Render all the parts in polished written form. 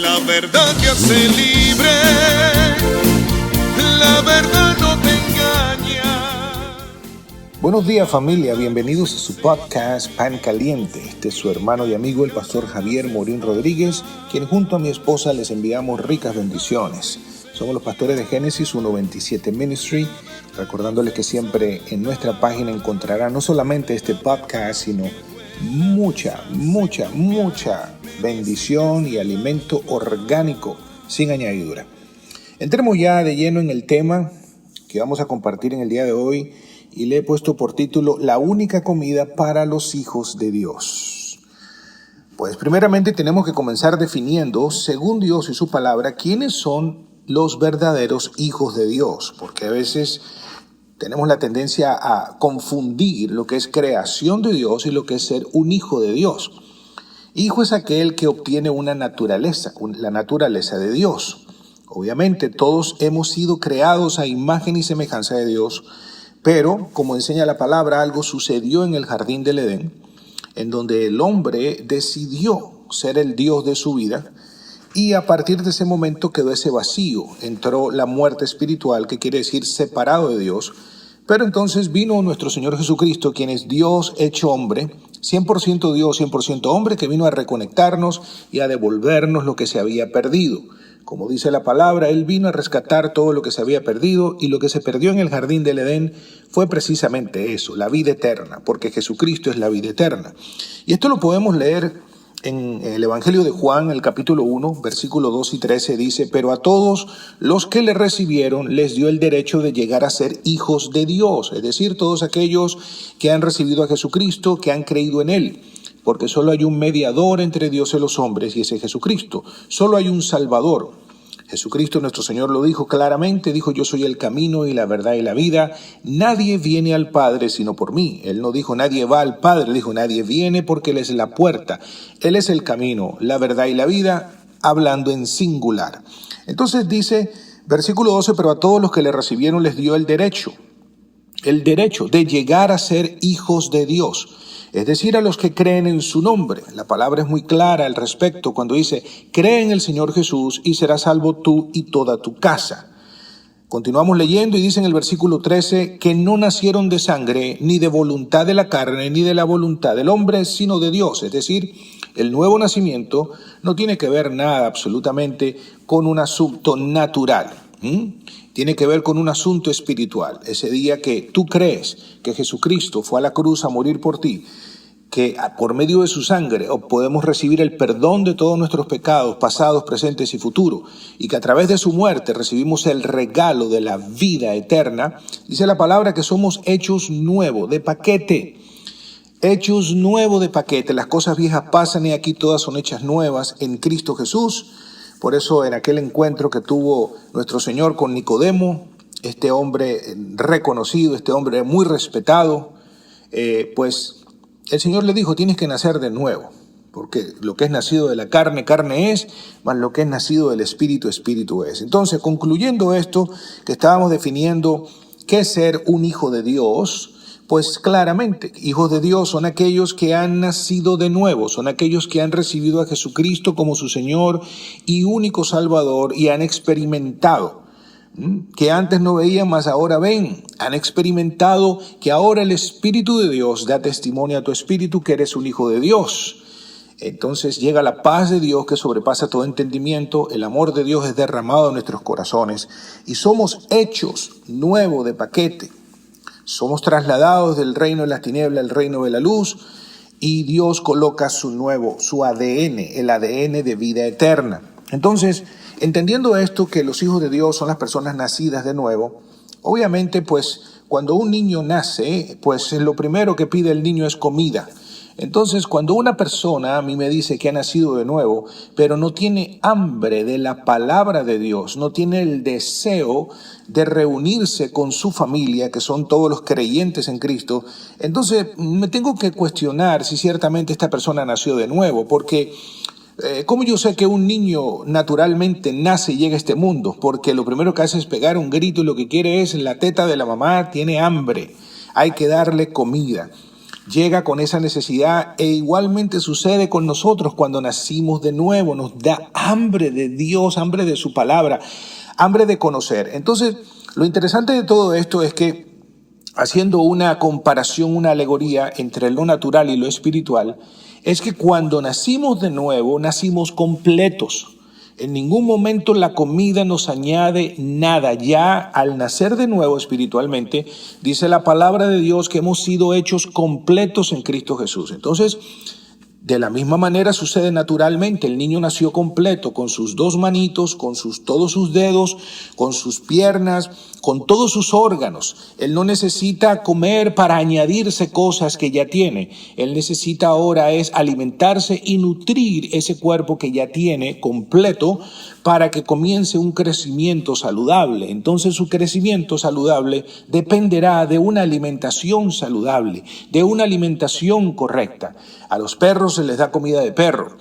La verdad te hace libre, la verdad no te engaña. Buenos días, familia, bienvenidos a su podcast Pan Caliente. Este es su hermano y amigo, el pastor Javier Morín Rodríguez, quien junto a mi esposa les enviamos ricas bendiciones. Somos los pastores de Génesis 127 Ministry, recordándoles que siempre en nuestra página encontrarán no solamente este podcast, sino mucha bendición y alimento orgánico sin añadidura. Entremos ya de lleno en el tema que vamos a compartir en el día de hoy y le he puesto por título La única comida para los hijos de Dios. Pues primeramente tenemos que comenzar definiendo, según Dios y su palabra, quiénes son los verdaderos hijos de Dios, porque a veces tenemos la tendencia a confundir lo que es creación de Dios y lo que es ser un hijo de Dios. Hijo es aquel que obtiene una naturaleza, la naturaleza de Dios. Obviamente todos hemos sido creados a imagen y semejanza de Dios, pero como enseña la palabra, algo sucedió en el jardín del Edén, en donde el hombre decidió ser el Dios de su vida. Y a partir de ese momento quedó ese vacío, entró la muerte espiritual, que quiere decir separado de Dios. Pero entonces vino nuestro Señor Jesucristo, quien es Dios hecho hombre, 100% Dios, 100% hombre, que vino a reconectarnos y a devolvernos lo que se había perdido. Como dice la palabra, Él vino a rescatar todo lo que se había perdido, y lo que se perdió en el jardín del Edén fue precisamente eso, la vida eterna, porque Jesucristo es la vida eterna. Y esto lo podemos leer en el Evangelio de Juan, el capítulo 1, versículo 2 y 13, dice: pero a todos los que le recibieron les dio el derecho de llegar a ser hijos de Dios, es decir, todos aquellos que han recibido a Jesucristo, que han creído en Él, porque solo hay un mediador entre Dios y los hombres, y ese es Jesucristo. Solo hay un Salvador. Jesucristo nuestro Señor lo dijo claramente, dijo: yo soy el camino y la verdad y la vida, nadie viene al Padre sino por mí. Él no dijo nadie va al Padre, dijo nadie viene, porque Él es la puerta. Él es el camino, la verdad y la vida, hablando en singular. Entonces dice, versículo 12, pero a todos los que le recibieron les dio el derecho de llegar a ser hijos de Dios. Es decir, a los que creen en su nombre. La palabra es muy clara al respecto cuando dice: cree en el Señor Jesús y serás salvo tú y toda tu casa. Continuamos leyendo y dice en el versículo 13: que no nacieron de sangre, ni de voluntad de la carne, ni de la voluntad del hombre, sino de Dios. Es decir, el nuevo nacimiento no tiene que ver nada absolutamente con un asunto natural. Tiene que ver con un asunto espiritual. Ese día que tú crees que Jesucristo fue a la cruz a morir por ti, que por medio de su sangre podemos recibir el perdón de todos nuestros pecados, pasados, presentes y futuros, y que a través de su muerte recibimos el regalo de la vida eterna, dice la palabra que somos hechos nuevos, de paquete. Hechos nuevos de paquete. Las cosas viejas pasan y aquí todas son hechas nuevas en Cristo Jesús. Por eso en aquel encuentro que tuvo nuestro Señor con Nicodemo, este hombre reconocido, este hombre muy respetado, pues el Señor le dijo: tienes que nacer de nuevo, porque lo que es nacido de la carne, carne es, mas lo que es nacido del Espíritu, Espíritu es. Entonces, concluyendo esto, que estábamos definiendo qué es ser un hijo de Dios, pues claramente, hijos de Dios son aquellos que han nacido de nuevo, son aquellos que han recibido a Jesucristo como su Señor y único Salvador, y han experimentado que antes no veían, mas ahora ven. Han experimentado que ahora el Espíritu de Dios da testimonio a tu espíritu que eres un hijo de Dios. Entonces llega la paz de Dios que sobrepasa todo entendimiento, el amor de Dios es derramado en nuestros corazones y somos hechos nuevo de paquete. Somos trasladados del reino de las tinieblas al reino de la luz, y Dios coloca su ADN, el ADN de vida eterna. Entonces, entendiendo esto, que los hijos de Dios son las personas nacidas de nuevo, obviamente, pues, cuando un niño nace, pues lo primero que pide el niño es comida. Entonces, cuando una persona a mí me dice que ha nacido de nuevo, pero no tiene hambre de la palabra de Dios, no tiene el deseo de reunirse con su familia, que son todos los creyentes en Cristo, entonces me tengo que cuestionar si ciertamente esta persona nació de nuevo, porque ¿cómo yo sé que un niño naturalmente nace y llega a este mundo? Porque lo primero que hace es pegar un grito y lo que quiere es la teta de la mamá, tiene hambre, hay que darle comida. llega con esa necesidad, e igualmente sucede con nosotros cuando nacimos de nuevo. Nos da hambre de Dios, hambre de su palabra, hambre de conocer. Entonces, lo interesante de todo esto es que, haciendo una comparación, una alegoría entre lo natural y lo espiritual, es que cuando nacimos de nuevo, nacimos completos. En ningún momento la comida nos añade nada. Ya al nacer de nuevo espiritualmente, dice la palabra de Dios que hemos sido hechos completos en Cristo Jesús. Entonces, de la misma manera sucede naturalmente. El niño nació completo, con sus dos manitos, con todos sus dedos, con sus piernas, con todos sus órganos. Él no necesita comer para añadirse cosas que ya tiene. Él necesita ahora es alimentarse y nutrir ese cuerpo que ya tiene completo para que comience un crecimiento saludable. Entonces su crecimiento saludable dependerá de una alimentación saludable, de una alimentación correcta. A los perros se les da comida de perro,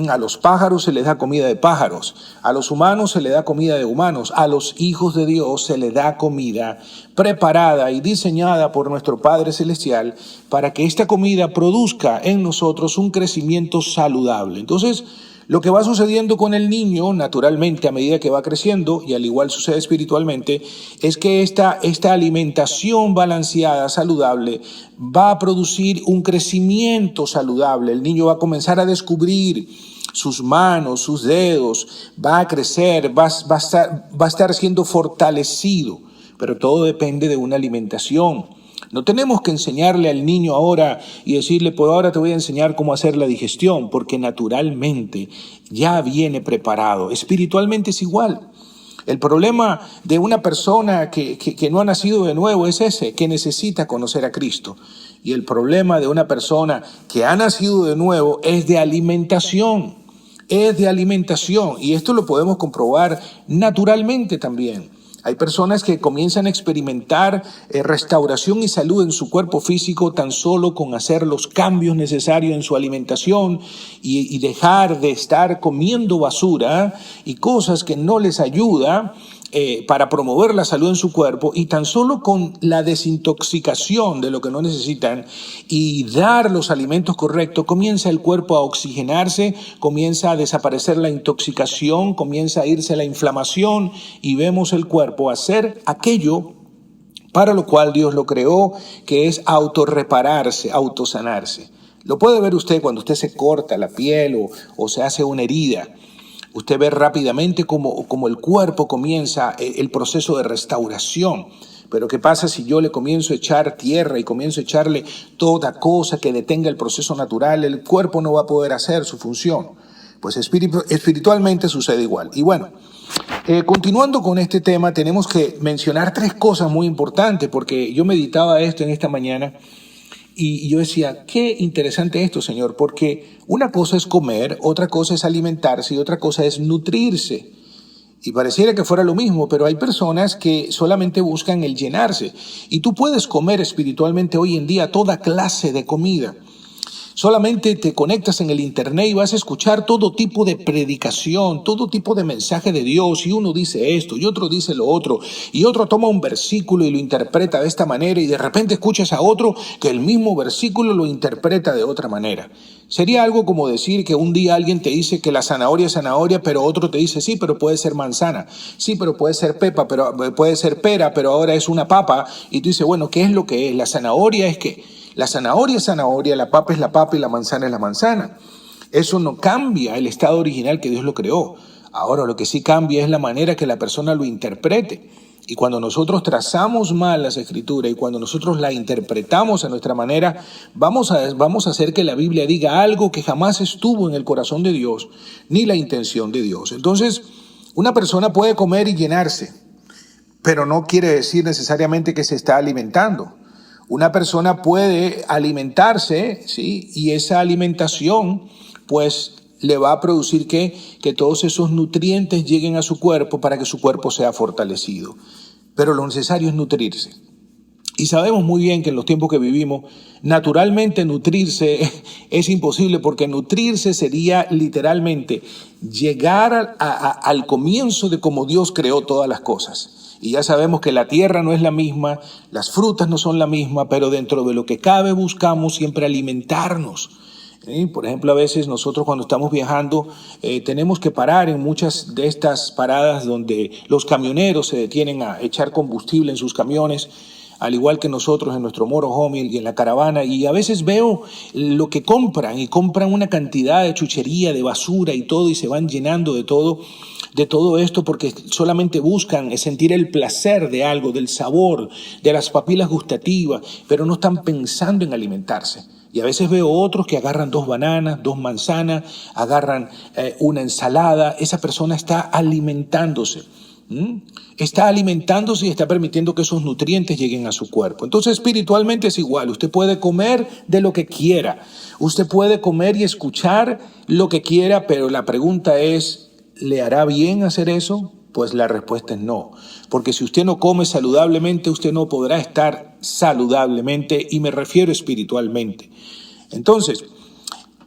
a los pájaros se les da comida de pájaros, a los humanos se les da comida de humanos, a los hijos de Dios se les da comida preparada y diseñada por nuestro Padre Celestial para que esta comida produzca en nosotros un crecimiento saludable. Entonces, lo que va sucediendo con el niño, naturalmente, a medida que va creciendo, y al igual sucede espiritualmente, es que esta alimentación balanceada, saludable, va a producir un crecimiento saludable. El niño va a comenzar a descubrir sus manos, sus dedos, va a crecer, va a estar siendo fortalecido, pero todo depende de una alimentación. No tenemos que enseñarle al niño ahora y decirle, pues ahora te voy a enseñar cómo hacer la digestión, porque naturalmente ya viene preparado. Espiritualmente es igual. El problema de una persona que no ha nacido de nuevo es ese, que necesita conocer a Cristo. Y el problema de una persona que ha nacido de nuevo es de alimentación. Es de alimentación. Y esto lo podemos comprobar naturalmente también. Hay personas que comienzan a experimentar restauración y salud en su cuerpo físico tan solo con hacer los cambios necesarios en su alimentación y dejar de estar comiendo basura y cosas que no les ayudan para promover la salud en su cuerpo, y tan solo con la desintoxicación de lo que no necesitan y dar los alimentos correctos, comienza el cuerpo a oxigenarse, comienza a desaparecer la intoxicación, comienza a irse la inflamación y vemos el cuerpo hacer aquello para lo cual Dios lo creó, que es autorrepararse, autosanarse. Lo puede ver usted cuando usted se corta la piel o se hace una herida. Usted ve rápidamente cómo el cuerpo comienza el proceso de restauración. Pero ¿qué pasa si yo le comienzo a echar tierra y comienzo a echarle toda cosa que detenga el proceso natural? El cuerpo no va a poder hacer su función. Pues espiritualmente sucede igual. Y bueno, continuando con este tema, tenemos que mencionar tres cosas muy importantes, porque yo meditaba esto en esta mañana. Y yo decía, qué interesante esto, Señor, porque una cosa es comer, otra cosa es alimentarse y otra cosa es nutrirse. Y pareciera que fuera lo mismo, pero hay personas que solamente buscan el llenarse. Y tú puedes comer espiritualmente hoy en día toda clase de comida. Solamente te conectas en el internet y vas a escuchar todo tipo de predicación, todo tipo de mensaje de Dios, y uno dice esto y otro dice lo otro, y otro toma un versículo y lo interpreta de esta manera, y de repente escuchas a otro que el mismo versículo lo interpreta de otra manera. Sería algo como decir que un día alguien te dice que la zanahoria es zanahoria, pero otro te dice sí, pero puede ser manzana, sí, pero puede ser puede ser pera, pero ahora es una papa, y tú dices, bueno, ¿qué es lo que es? La zanahoria es que la zanahoria es zanahoria, la papa es la papa y la manzana es la manzana. Eso no cambia el estado original que Dios lo creó. Ahora, lo que sí cambia es la manera que la persona lo interprete. Y cuando nosotros trazamos mal las escrituras y cuando nosotros la interpretamos a nuestra manera, vamos a hacer que la Biblia diga algo que jamás estuvo en el corazón de Dios, ni la intención de Dios. Entonces, una persona puede comer y llenarse, pero no quiere decir necesariamente que se está alimentando. Una persona puede alimentarse, ¿sí? Y esa alimentación, pues, le va a producir que todos esos nutrientes lleguen a su cuerpo para que su cuerpo sea fortalecido. Pero lo necesario es nutrirse. Y sabemos muy bien que en los tiempos que vivimos, naturalmente nutrirse es imposible, porque nutrirse sería literalmente llegar al comienzo de cómo Dios creó todas las cosas. Y ya sabemos que la tierra no es la misma, las frutas no son la misma, pero dentro de lo que cabe buscamos siempre alimentarnos. Por ejemplo, a veces nosotros cuando estamos viajando tenemos que parar en muchas de estas paradas donde los camioneros se detienen a echar combustible en sus camiones, al igual que nosotros en nuestro motorhome y en la caravana, y a veces veo lo que compran, y compran una cantidad de chuchería, de basura y todo, y se van llenando de todo esto porque solamente buscan sentir el placer de algo, del sabor, de las papilas gustativas, pero no están pensando en alimentarse. Y a veces veo otros que agarran 2 bananas, 2 manzanas, agarran una ensalada. Esa persona está alimentándose. Está alimentándose y está permitiendo que esos nutrientes lleguen a su cuerpo. Entonces, espiritualmente es igual. Usted puede comer de lo que quiera. Usted puede comer y escuchar lo que quiera, pero la pregunta es, ¿le hará bien hacer eso? Pues la respuesta es no. Porque si usted no come saludablemente, usted no podrá estar saludablemente, y me refiero espiritualmente. Entonces,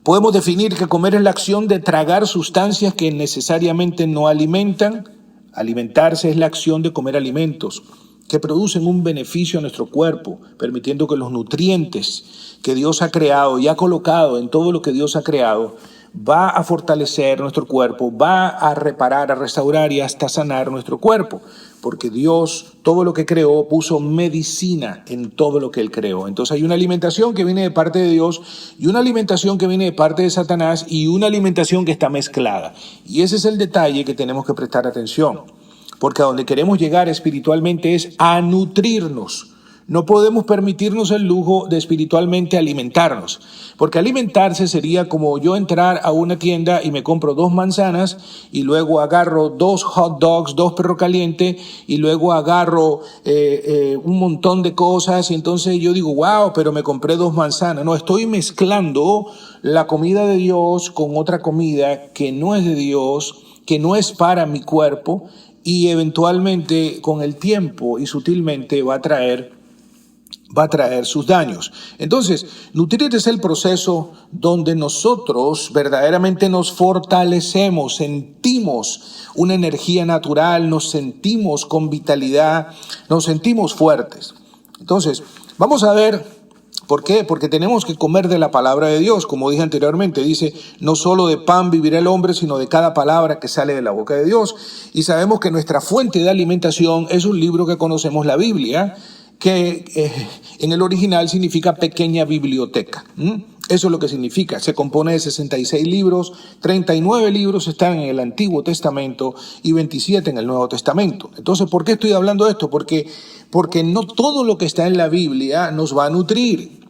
podemos definir que comer es la acción de tragar sustancias que necesariamente no alimentan. Alimentarse es la acción de comer alimentos que producen un beneficio a nuestro cuerpo, permitiendo que los nutrientes que Dios ha creado y ha colocado en todo lo que Dios ha creado va a fortalecer nuestro cuerpo, va a reparar, a restaurar y hasta sanar nuestro cuerpo, porque Dios, todo lo que creó, puso medicina en todo lo que Él creó. Entonces hay una alimentación que viene de parte de Dios y una alimentación que viene de parte de Satanás y una alimentación que está mezclada. Y ese es el detalle que tenemos que prestar atención, porque a donde queremos llegar espiritualmente es a nutrirnos. No podemos permitirnos el lujo de espiritualmente alimentarnos, porque alimentarse sería como yo entrar a una tienda y me compro 2 manzanas y luego agarro 2 hot dogs, 2 perros calientes y luego agarro un montón de cosas y entonces yo digo, wow, pero me compré 2 manzanas. No, estoy mezclando la comida de Dios con otra comida que no es de Dios, que no es para mi cuerpo, y eventualmente con el tiempo y sutilmente va a traer sus daños. Entonces, nutrir es el proceso donde nosotros verdaderamente nos fortalecemos, sentimos una energía natural, nos sentimos con vitalidad, nos sentimos fuertes. Entonces, vamos a ver por qué. Porque tenemos que comer de la palabra de Dios. Como dije anteriormente, dice, no solo de pan vivirá el hombre, sino de cada palabra que sale de la boca de Dios. Y sabemos que nuestra fuente de alimentación es un libro que conocemos, la Biblia, que en el original significa pequeña biblioteca. Eso es lo que significa. Se compone de 66 libros, 39 libros están en el Antiguo Testamento y 27 en el Nuevo Testamento. Entonces, ¿por qué estoy hablando de esto? Porque no todo lo que está en la Biblia nos va a nutrir.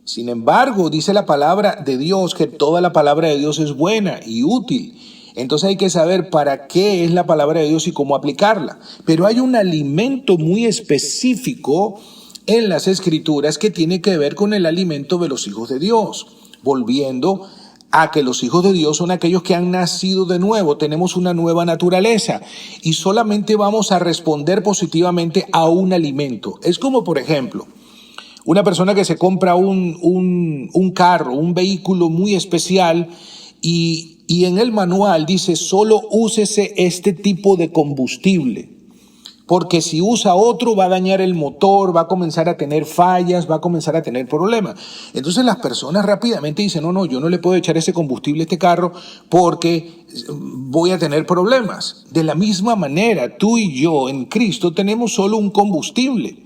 Sin embargo, dice la palabra de Dios que toda la palabra de Dios es buena y útil. Entonces hay que saber para qué es la palabra de Dios y cómo aplicarla. Pero hay un alimento muy específico en las Escrituras que tiene que ver con el alimento de los hijos de Dios. Volviendo a que los hijos de Dios son aquellos que han nacido de nuevo, tenemos una nueva naturaleza y solamente vamos a responder positivamente a un alimento. Es como, por ejemplo, una persona que se compra un carro, un vehículo muy especial y en el manual dice solo úsese este tipo de combustible, porque si usa otro va a dañar el motor, va a comenzar a tener fallas, va a comenzar a tener problemas. Entonces las personas rápidamente dicen, no, yo no le puedo echar ese combustible a este carro porque voy a tener problemas. De la misma manera, tú y yo en Cristo tenemos solo un combustible.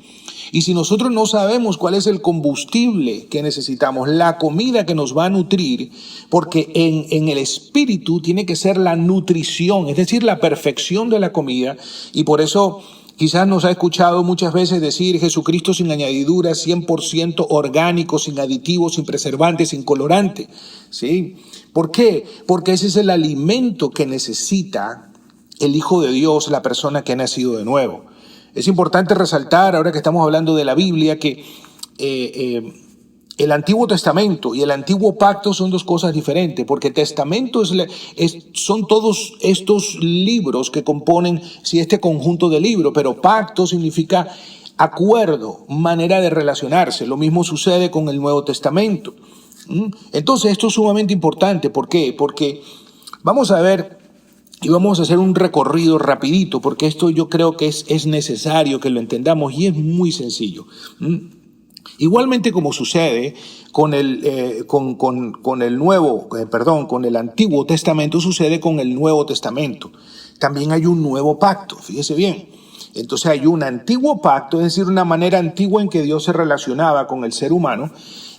Y si nosotros no sabemos cuál es el combustible que necesitamos, la comida que nos va a nutrir, porque en el espíritu tiene que ser la nutrición, es decir, la perfección de la comida, y por eso quizás nos ha escuchado muchas veces decir Jesucristo sin añadidura, 100% orgánico, sin aditivos, sin preservantes, sin colorante. ¿Sí? ¿Por qué? Porque ese es el alimento que necesita el Hijo de Dios, la persona que ha nacido de nuevo. Es importante resaltar, ahora que estamos hablando de la Biblia, que el Antiguo Testamento y el Antiguo Pacto son 2 cosas diferentes, porque testamento son todos estos libros que componen este conjunto de libros, pero pacto significa acuerdo, manera de relacionarse. Lo mismo sucede con el Nuevo Testamento. Entonces esto es sumamente importante. ¿Por qué? Porque vamos a ver Y vamos a hacer un recorrido rapidito, porque esto yo creo que es necesario que lo entendamos y es muy sencillo. Igualmente como sucede con con el Antiguo Testamento, sucede con el Nuevo Testamento. También hay un nuevo pacto, fíjese bien. Entonces hay un antiguo pacto, es decir, una manera antigua en que Dios se relacionaba con el ser humano.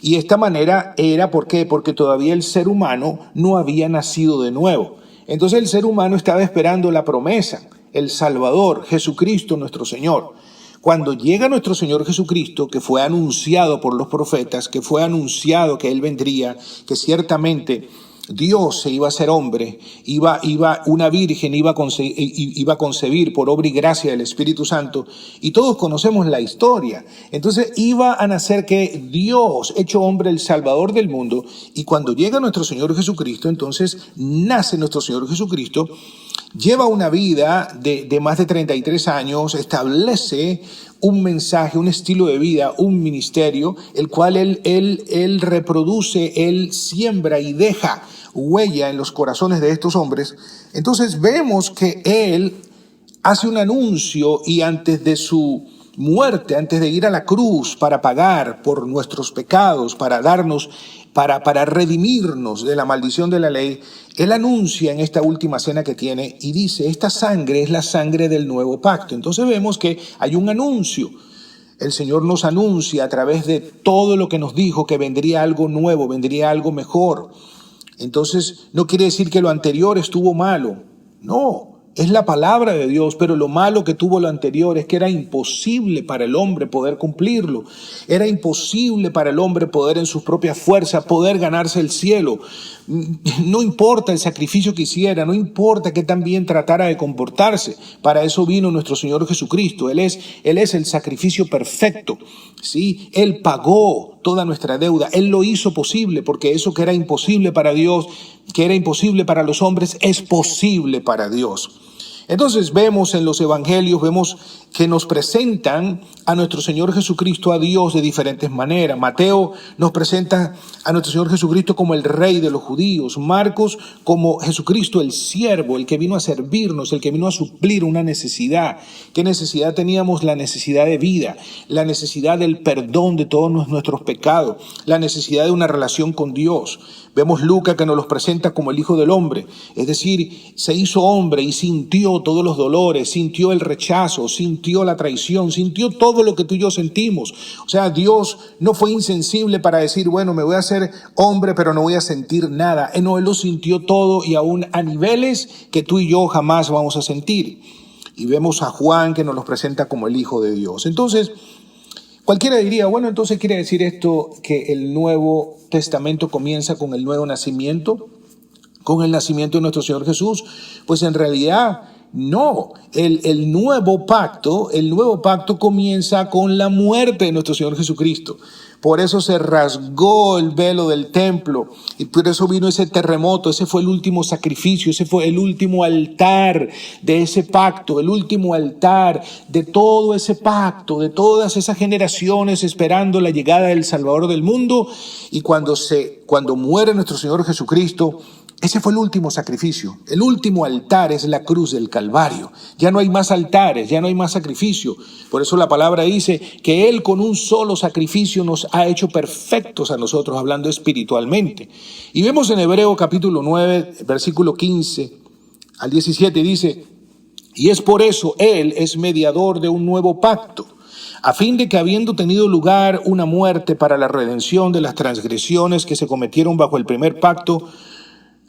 Y esta manera era, ¿por qué? Porque todavía el ser humano no había nacido de nuevo. Entonces el ser humano estaba esperando la promesa, el Salvador, Jesucristo nuestro Señor. Cuando llega nuestro Señor Jesucristo, que fue anunciado por los profetas, que fue anunciado que Él vendría, que ciertamente Dios se iba a hacer hombre, una virgen iba a concebir por obra y gracia del Espíritu Santo, y todos conocemos la historia. Entonces iba a nacer que Dios, hecho hombre, el Salvador del mundo, y cuando llega nuestro Señor Jesucristo, entonces nace nuestro Señor Jesucristo, lleva una vida de más de 33 años, establece un mensaje, un estilo de vida, un ministerio, el cual él reproduce, él siembra y deja huella en los corazones de estos hombres. Entonces vemos que él hace un anuncio y antes de su muerte, antes de ir a la cruz para pagar por nuestros pecados, para darnos, para redimirnos de la maldición de la ley, él anuncia en esta última cena que tiene y dice, esta sangre es la sangre del nuevo pacto. Entonces vemos que hay un anuncio. El Señor nos anuncia a través de todo lo que nos dijo que vendría algo nuevo, vendría algo mejor. Entonces no quiere decir que lo anterior estuvo malo. No, es la palabra de Dios, pero lo malo que tuvo lo anterior es que era imposible para el hombre poder cumplirlo. Era imposible para el hombre poder en sus propias fuerzas poder ganarse el cielo. No importa el sacrificio que hiciera, no importa qué tan bien tratara de comportarse. Para eso vino nuestro Señor Jesucristo. Él es el sacrificio perfecto. ¿Sí? Él pagó toda nuestra deuda. Él lo hizo posible, porque eso que era imposible para Dios, que era imposible para los hombres, es posible para Dios. Entonces vemos en los evangelios, vemos que nos presentan a nuestro Señor Jesucristo, a Dios, de diferentes maneras. Mateo nos presenta a nuestro Señor Jesucristo como el Rey de los judíos. Marcos como Jesucristo, el siervo, el que vino a servirnos, el que vino a suplir una necesidad. ¿Qué necesidad teníamos? La necesidad de vida, la necesidad del perdón de todos nuestros pecados, la necesidad de una relación con Dios. Vemos Lucas que nos los presenta como el Hijo del Hombre, es decir, se hizo hombre y sintió todos los dolores, sintió el rechazo, sintió la traición, sintió todo lo que tú y yo sentimos. O sea, Dios no fue insensible para decir, bueno, me voy a hacer hombre, pero no voy a sentir nada. No, Él lo sintió todo y aún a niveles que tú y yo jamás vamos a sentir. Y vemos a Juan que nos los presenta como el Hijo de Dios. Entonces, cualquiera diría, bueno, entonces quiere decir esto que el Nuevo Testamento comienza con el nuevo nacimiento, con el nacimiento de nuestro Señor Jesús. Pues en realidad no, el nuevo pacto comienza con la muerte de nuestro Señor Jesucristo. Por eso se rasgó el velo del templo y por eso vino ese terremoto. Ese fue el último sacrificio, ese fue el último altar de ese pacto, el último altar de todo ese pacto, de todas esas generaciones esperando la llegada del Salvador del mundo. Y cuando muere nuestro Señor Jesucristo, ese fue el último sacrificio. El último altar es la cruz del Calvario. Ya no hay más altares, ya no hay más sacrificio. Por eso la palabra dice que Él con un solo sacrificio nos ha hecho perfectos a nosotros, hablando espiritualmente. Y vemos en Hebreo capítulo 9, versículo 15 al 17, dice, y es por eso Él es mediador de un nuevo pacto, a fin de que habiendo tenido lugar una muerte para la redención de las transgresiones que se cometieron bajo el primer pacto,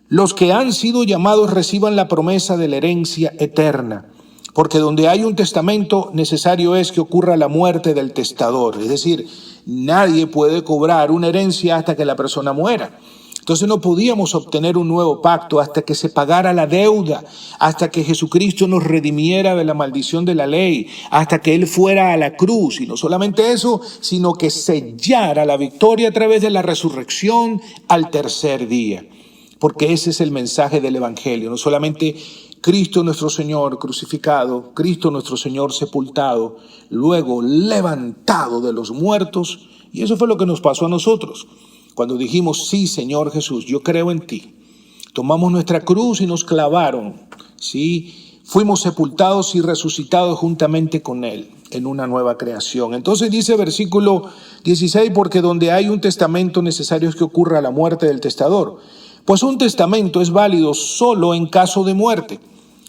los que han sido llamados reciban la promesa de la herencia eterna, porque donde hay un testamento necesario es que ocurra la muerte del testador, es decir, nadie puede cobrar una herencia hasta que la persona muera. Entonces no podíamos obtener un nuevo pacto hasta que se pagara la deuda, hasta que Jesucristo nos redimiera de la maldición de la ley, hasta que Él fuera a la cruz. Y no solamente eso, sino que sellara la victoria a través de la resurrección al tercer día. Porque ese es el mensaje del Evangelio, no solamente Cristo nuestro Señor crucificado, Cristo nuestro Señor sepultado, luego levantado de los muertos. Y eso fue lo que nos pasó a nosotros. Cuando dijimos, sí, Señor Jesús, yo creo en ti. Tomamos nuestra cruz y nos clavaron. ¿sí? Fuimos sepultados y resucitados juntamente con Él en una nueva creación. Entonces dice versículo 16, porque donde hay un testamento necesario es que ocurra la muerte del testador. Pues un testamento es válido solo en caso de muerte,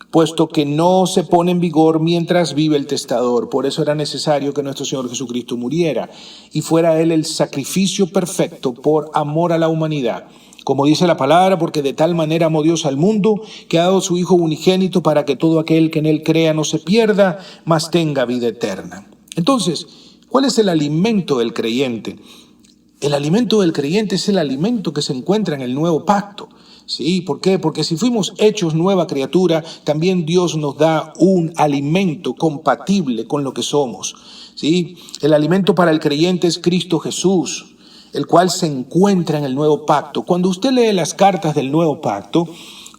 puesto que no se pone en vigor mientras vive el testador. Por eso era necesario que nuestro Señor Jesucristo muriera y fuera Él el sacrificio perfecto por amor a la humanidad. Como dice la palabra, porque de tal manera amó Dios al mundo, que ha dado su Hijo unigénito para que todo aquel que en Él crea no se pierda, mas tenga vida eterna. Entonces, ¿cuál es el alimento del creyente? El alimento del creyente es el alimento que se encuentra en el nuevo pacto. ¿Sí? ¿Por qué? Porque si fuimos hechos nueva criatura, también Dios nos da un alimento compatible con lo que somos. ¿Sí? El alimento para el creyente es Cristo Jesús, el cual se encuentra en el nuevo pacto. Cuando usted lee las cartas del nuevo pacto,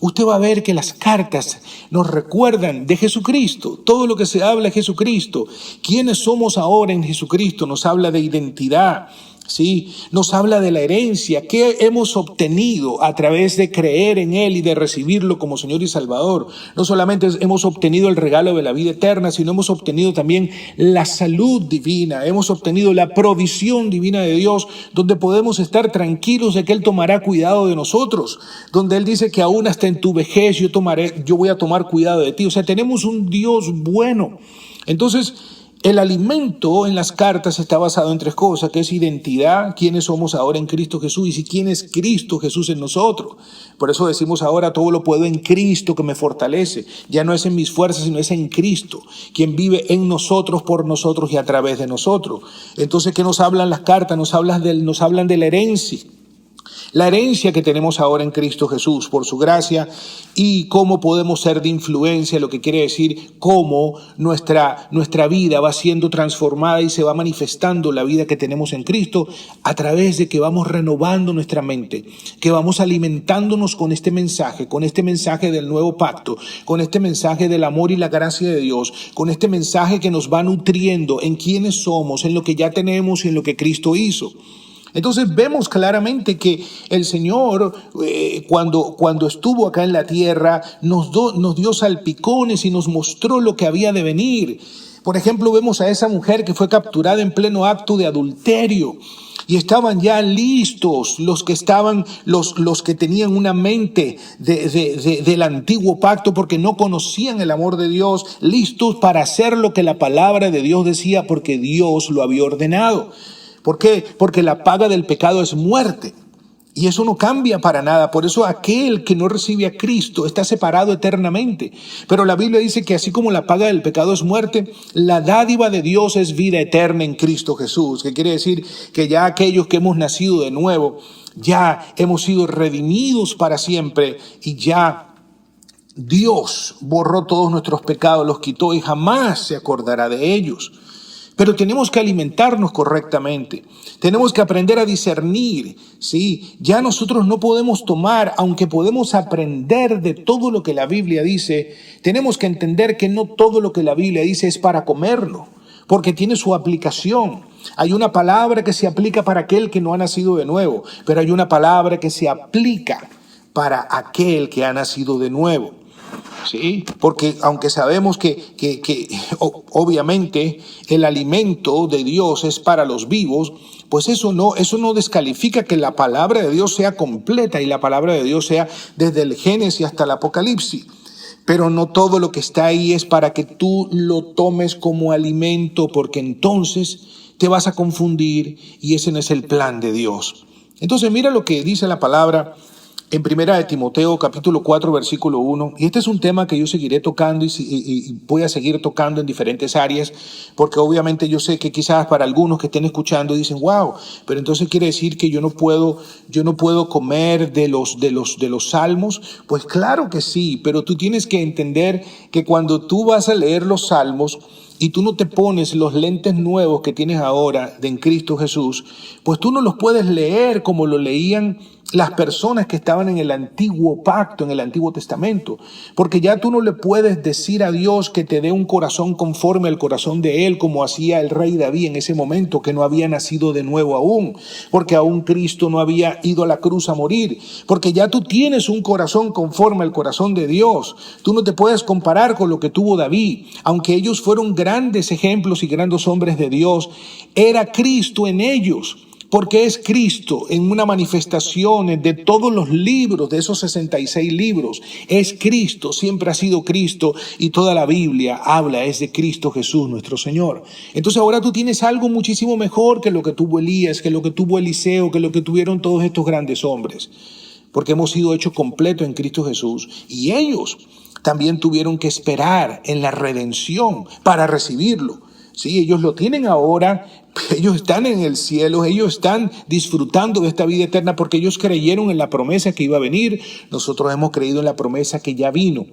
usted va a ver que las cartas nos recuerdan de Jesucristo. Todo lo que se habla es Jesucristo. ¿Quiénes somos ahora en Jesucristo? Nos habla de identidad. Sí, nos habla de la herencia que hemos obtenido a través de creer en Él y de recibirlo como Señor y Salvador. No solamente hemos obtenido el regalo de la vida eterna, sino hemos obtenido también la salud divina, hemos obtenido la provisión divina de Dios, donde podemos estar tranquilos de que Él tomará cuidado de nosotros, donde Él dice que aún hasta en tu vejez yo voy a tomar cuidado de ti. O sea, tenemos un Dios bueno. Entonces, el alimento en las cartas está basado en tres cosas, que es identidad, quiénes somos ahora en Cristo Jesús y quién es Cristo Jesús en nosotros. Por eso decimos ahora, todo lo puedo en Cristo que me fortalece. Ya no es en mis fuerzas, sino es en Cristo, quien vive en nosotros, por nosotros y a través de nosotros. Entonces, ¿qué nos hablan las cartas? Nos hablan de la herencia. La herencia que tenemos ahora en Cristo Jesús por su gracia y cómo podemos ser de influencia, lo que quiere decir cómo nuestra vida va siendo transformada y se va manifestando la vida que tenemos en Cristo a través de que vamos renovando nuestra mente, que vamos alimentándonos con este mensaje del nuevo pacto, con este mensaje del amor y la gracia de Dios, con este mensaje que nos va nutriendo en quiénes somos, en lo que ya tenemos y en lo que Cristo hizo. Entonces vemos claramente que el Señor cuando estuvo acá en la tierra nos dio salpicones y nos mostró lo que había de venir. Por ejemplo, vemos a esa mujer que fue capturada en pleno acto de adulterio y estaban ya listos los que tenían una mente del antiguo pacto porque no conocían el amor de Dios, listos para hacer lo que la palabra de Dios decía porque Dios lo había ordenado. ¿Por qué? Porque la paga del pecado es muerte. Y eso no cambia para nada. Por eso aquel que no recibe a Cristo está separado eternamente. Pero la Biblia dice que así como la paga del pecado es muerte, la dádiva de Dios es vida eterna en Cristo Jesús. Que quiere decir que ya aquellos que hemos nacido de nuevo, ya hemos sido redimidos para siempre y ya Dios borró todos nuestros pecados, los quitó y jamás se acordará de ellos. Pero tenemos que alimentarnos correctamente, tenemos que aprender a discernir, ¿sí? Ya nosotros no podemos tomar, aunque podemos aprender de todo lo que la Biblia dice, tenemos que entender que no todo lo que la Biblia dice es para comerlo, porque tiene su aplicación. Hay una palabra que se aplica para aquel que no ha nacido de nuevo, pero hay una palabra que se aplica para aquel que ha nacido de nuevo. Sí, porque aunque sabemos que obviamente el alimento de Dios es para los vivos, pues eso no descalifica que la palabra de Dios sea completa y la palabra de Dios sea desde el Génesis hasta el Apocalipsis. Pero no todo lo que está ahí es para que tú lo tomes como alimento, porque entonces te vas a confundir y ese no es el plan de Dios. Entonces mira lo que dice la palabra en Primera de Timoteo, capítulo 4, versículo 1, y este es un tema que yo seguiré tocando y voy a seguir tocando en diferentes áreas, porque obviamente yo sé que quizás para algunos que estén escuchando dicen, wow, pero entonces quiere decir que yo no puedo comer de los salmos. Pues claro que sí, pero tú tienes que entender que cuando tú vas a leer los salmos y tú no te pones los lentes nuevos que tienes ahora en Cristo Jesús, pues tú no los puedes leer como lo leían las personas que estaban en el antiguo pacto, en el Antiguo Testamento, porque ya tú no le puedes decir a Dios que te dé un corazón conforme al corazón de Él, como hacía el rey David en ese momento, que no había nacido de nuevo aún, porque aún Cristo no había ido a la cruz a morir, porque ya tú tienes un corazón conforme al corazón de Dios. Tú no te puedes comparar con lo que tuvo David, aunque ellos fueron grandes ejemplos y grandes hombres de Dios, era Cristo en ellos. Porque es Cristo en una manifestación de todos los libros, de esos 66 libros. Es Cristo, siempre ha sido Cristo y toda la Biblia habla, es de Cristo Jesús nuestro Señor. Entonces ahora tú tienes algo muchísimo mejor que lo que tuvo Elías, que lo que tuvo Eliseo, que lo que tuvieron todos estos grandes hombres. Porque hemos sido hechos completos en Cristo Jesús y ellos también tuvieron que esperar en la redención para recibirlo. Sí, ellos lo tienen ahora, ellos están en el cielo, ellos están disfrutando de esta vida eterna porque ellos creyeron en la promesa que iba a venir. Nosotros hemos creído en la promesa que ya vino.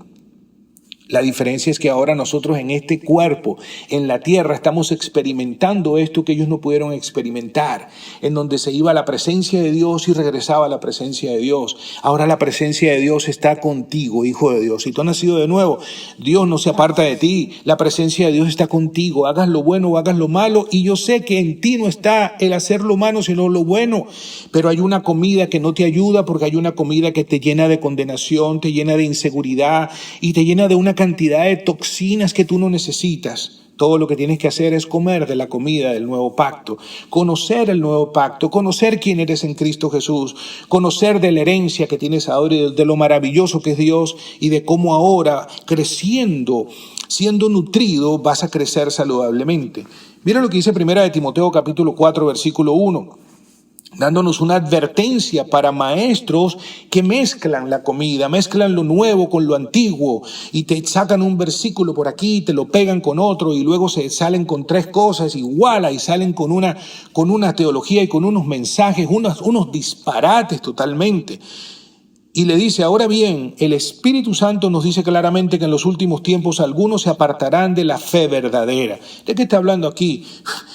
La diferencia es que ahora nosotros en este cuerpo, en la tierra, estamos experimentando esto que ellos no pudieron experimentar, en donde se iba a la presencia de Dios y regresaba a la presencia de Dios. Ahora la presencia de Dios está contigo, hijo de Dios. Si tú has nacido de nuevo, Dios no se aparta de ti. La presencia de Dios está contigo. Hagas lo bueno o hagas lo malo. Y yo sé que en ti no está el hacer lo malo, sino lo bueno. Pero hay una comida que no te ayuda porque hay una comida que te llena de condenación, te llena de inseguridad y te llena de una cantidad de toxinas que tú no necesitas. Todo lo que tienes que hacer es comer de la comida del nuevo pacto, conocer el nuevo pacto, conocer quién eres en Cristo Jesús, conocer de la herencia que tienes ahora y de lo maravilloso que es Dios y de cómo ahora creciendo, siendo nutrido, vas a crecer saludablemente. Mira lo que dice 1 Timoteo capítulo 4 versículo 1. Dándonos una advertencia para maestros que mezclan la comida, mezclan lo nuevo con lo antiguo y te sacan un versículo por aquí, te lo pegan con otro y luego se salen con tres cosas igual y salen con una teología y con unos mensajes, unos disparates totalmente. Y le dice, ahora bien, el Espíritu Santo nos dice claramente que en los últimos tiempos algunos se apartarán de la fe verdadera. ¿De qué está hablando aquí?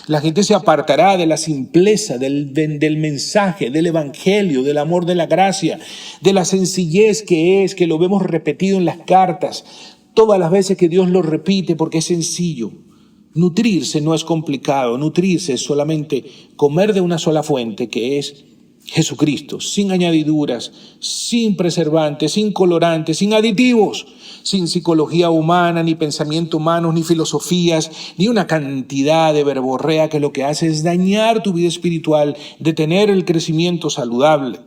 La gente se apartará de la simpleza, del mensaje, del evangelio, del amor de la gracia, de la sencillez que lo vemos repetido en las cartas, todas las veces que Dios lo repite porque es sencillo. Nutrirse no es complicado, nutrirse es solamente comer de una sola fuente que es Jesucristo, sin añadiduras, sin preservantes, sin colorantes, sin aditivos, sin psicología humana, ni pensamiento humano, ni filosofías, ni una cantidad de verborrea que lo que hace es dañar tu vida espiritual, detener el crecimiento saludable.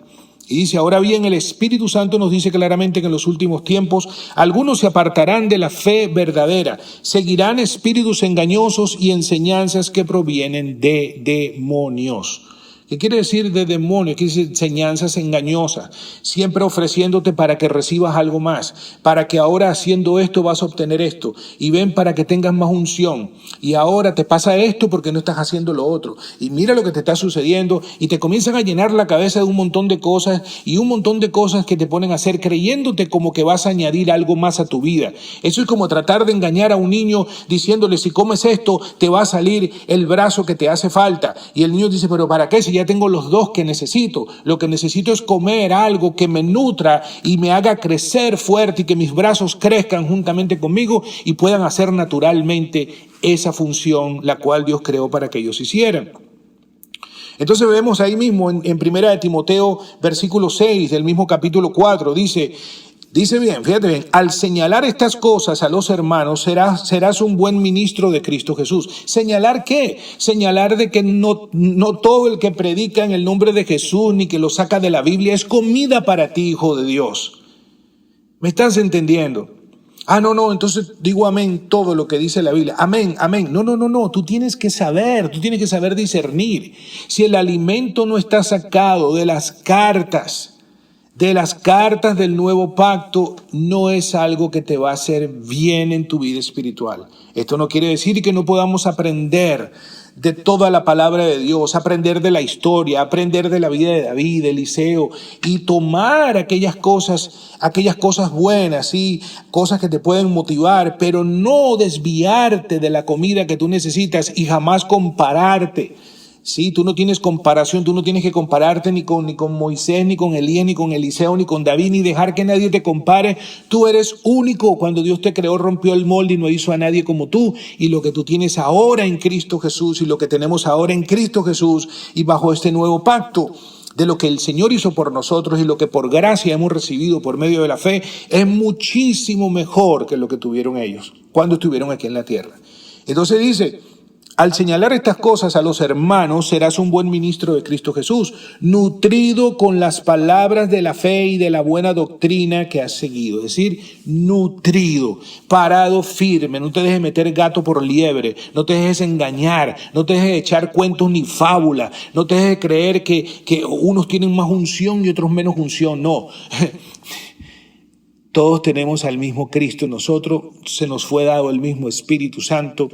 Y dice, ahora bien, el Espíritu Santo nos dice claramente que en los últimos tiempos algunos se apartarán de la fe verdadera, seguirán espíritus engañosos y enseñanzas que provienen de demonios. ¿Qué quiere decir de demonio? Quiere decir enseñanzas engañosas, siempre ofreciéndote para que recibas algo más, para que ahora haciendo esto vas a obtener esto, y ven para que tengas más unción, y ahora te pasa esto porque no estás haciendo lo otro, y mira lo que te está sucediendo, y te comienzan a llenar la cabeza de un montón de cosas, y un montón de cosas que te ponen a hacer creyéndote como que vas a añadir algo más a tu vida. Eso es como tratar de engañar a un niño diciéndole, si comes esto, te va a salir el brazo que te hace falta, y el niño dice, pero ¿para qué? Si ya tengo los dos que necesito. Lo que necesito es comer algo que me nutra y me haga crecer fuerte y que mis brazos crezcan juntamente conmigo y puedan hacer naturalmente esa función la cual Dios creó para que ellos hicieran. Entonces vemos ahí mismo en 1 Timoteo versículo 6 del mismo capítulo 4, Dice bien, fíjate bien, al señalar estas cosas a los hermanos serás un buen ministro de Cristo Jesús. ¿Señalar qué? Señalar de que no todo el que predica en el nombre de Jesús ni que lo saca de la Biblia es comida para ti, hijo de Dios. ¿Me estás entendiendo? No, entonces digo amén todo lo que dice la Biblia. Amén. No, tú tienes que saber discernir. Si el alimento no está sacado de las cartas del nuevo pacto, no es algo que te va a hacer bien en tu vida espiritual. Esto no quiere decir que no podamos aprender de toda la palabra de Dios, aprender de la historia, aprender de la vida de David, de Eliseo, y tomar aquellas cosas buenas, ¿sí? Cosas que te pueden motivar, pero no desviarte de la comida que tú necesitas y jamás compararte. Sí, tú no tienes comparación, tú no tienes que compararte ni con Moisés, ni con Elías, ni con Eliseo, ni con David, ni dejar que nadie te compare. Tú eres único. Cuando Dios te creó, rompió el molde y no hizo a nadie como tú. Y lo que tú tienes ahora en Cristo Jesús y lo que tenemos ahora en Cristo Jesús y bajo este nuevo pacto, de lo que el Señor hizo por nosotros y lo que por gracia hemos recibido por medio de la fe, es muchísimo mejor que lo que tuvieron ellos cuando estuvieron aquí en la tierra. Entonces dice, al señalar estas cosas a los hermanos, serás un buen ministro de Cristo Jesús, nutrido con las palabras de la fe y de la buena doctrina que has seguido. Es decir, nutrido, parado firme, no te dejes meter gato por liebre, no te dejes engañar, no te dejes echar cuentos ni fábulas, no te dejes creer que unos tienen más unción y otros menos unción. No. Todos tenemos al mismo Cristo, nosotros se nos fue dado el mismo Espíritu Santo.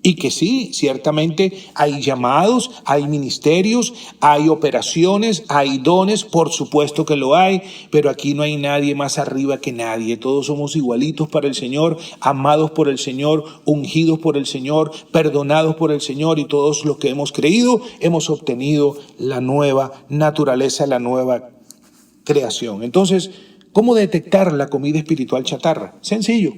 Y que sí, ciertamente hay llamados, hay ministerios, hay operaciones, hay dones, por supuesto que lo hay, pero aquí no hay nadie más arriba que nadie. Todos somos igualitos para el Señor, amados por el Señor, ungidos por el Señor, perdonados por el Señor, y todos los que hemos creído hemos obtenido la nueva naturaleza, la nueva creación. Entonces, ¿cómo detectar la comida espiritual chatarra? Sencillo.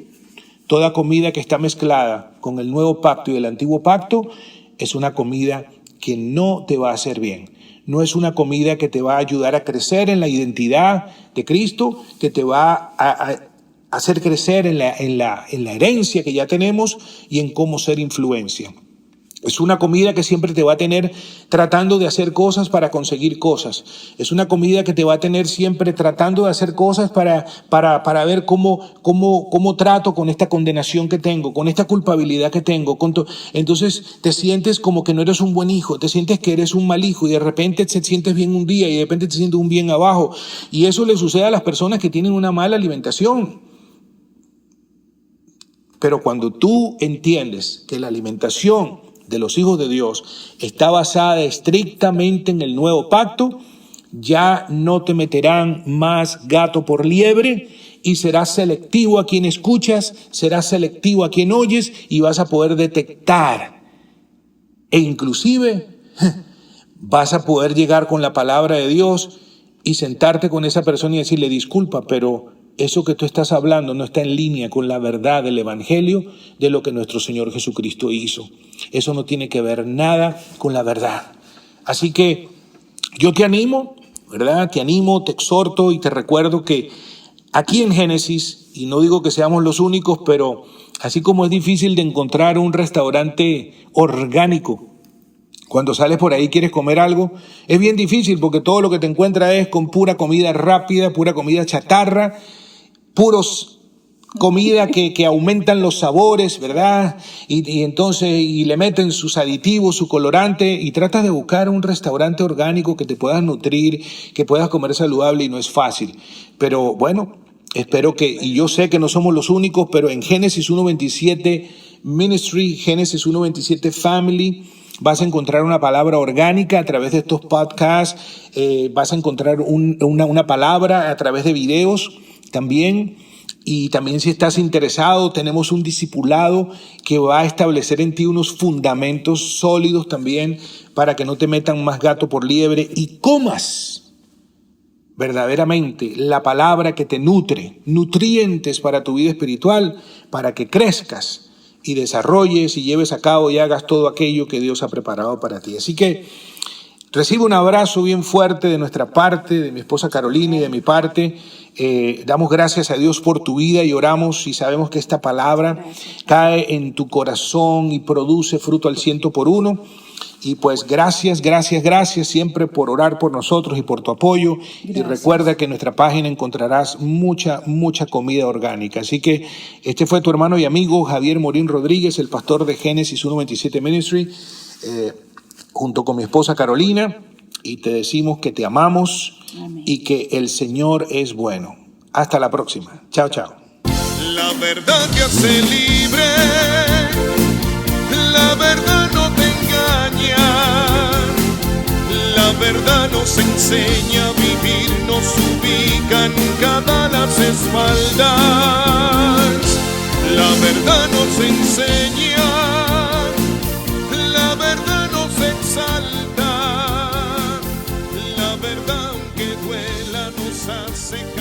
Toda comida que está mezclada con el nuevo pacto y el antiguo pacto es una comida que no te va a hacer bien. No es una comida que te va a ayudar a crecer en la identidad de Cristo, que te va a hacer crecer en la herencia que ya tenemos y en cómo ser influencia. Es una comida que siempre te va a tener tratando de hacer cosas para conseguir cosas. Es una comida que te va a tener siempre tratando de hacer cosas para ver cómo trato con esta condenación que tengo, con esta culpabilidad que tengo. Entonces te sientes como que no eres un buen hijo, te sientes que eres un mal hijo y de repente te sientes bien un día y de repente te sientes un bien abajo. Y eso le sucede a las personas que tienen una mala alimentación. Pero cuando tú entiendes que la alimentación de los hijos de Dios está basada estrictamente en el nuevo pacto, ya no te meterán más gato por liebre y serás selectivo a quien escuchas, serás selectivo a quien oyes y vas a poder detectar e inclusive vas a poder llegar con la palabra de Dios y sentarte con esa persona y decirle, disculpa, pero eso que tú estás hablando no está en línea con la verdad del Evangelio de lo que nuestro Señor Jesucristo hizo. Eso no tiene que ver nada con la verdad. Así que yo te animo, ¿verdad? Te animo, te exhorto y te recuerdo que aquí en Génesis, y no digo que seamos los únicos, pero así como es difícil de encontrar un restaurante orgánico, cuando sales por ahí y quieres comer algo, es bien difícil porque todo lo que te encuentras es con pura comida rápida, pura comida chatarra, puros comida que aumentan los sabores, ¿verdad? Y entonces le meten sus aditivos, su colorante, y tratas de buscar un restaurante orgánico que te puedas nutrir, que puedas comer saludable, y no es fácil. Pero bueno, espero que, y yo sé que no somos los únicos, pero en Génesis 1:27 Ministry, Génesis 1:27 Family, vas a encontrar una palabra orgánica a través de estos podcasts, vas a encontrar una palabra a través de videos también. Y también, si estás interesado, tenemos un discipulado que va a establecer en ti unos fundamentos sólidos también para que no te metan más gato por liebre y comas verdaderamente la palabra que te nutre, nutrientes para tu vida espiritual, para que crezcas y desarrolles y lleves a cabo y hagas todo aquello que Dios ha preparado para ti. Así que recibe un abrazo bien fuerte de nuestra parte, de mi esposa Carolina y de mi parte. Damos gracias a Dios por tu vida y oramos y sabemos que esta palabra cae en tu corazón y produce fruto al 100%. Y pues gracias siempre por orar por nosotros y por tu apoyo. Gracias. Y recuerda que en nuestra página encontrarás mucha comida orgánica. Así que este fue tu hermano y amigo Javier Morín Rodríguez, el pastor de Génesis 1:27 Ministry, junto con mi esposa Carolina, y te decimos que te amamos. Amén. Y que el Señor es bueno. Hasta la próxima. Chao, chao. La verdad te hace libre, la verdad no te engaña, la verdad nos enseña a vivir, nos ubica en cada las espaldas, la verdad nos enseña, la verdad nos exalta. nos hace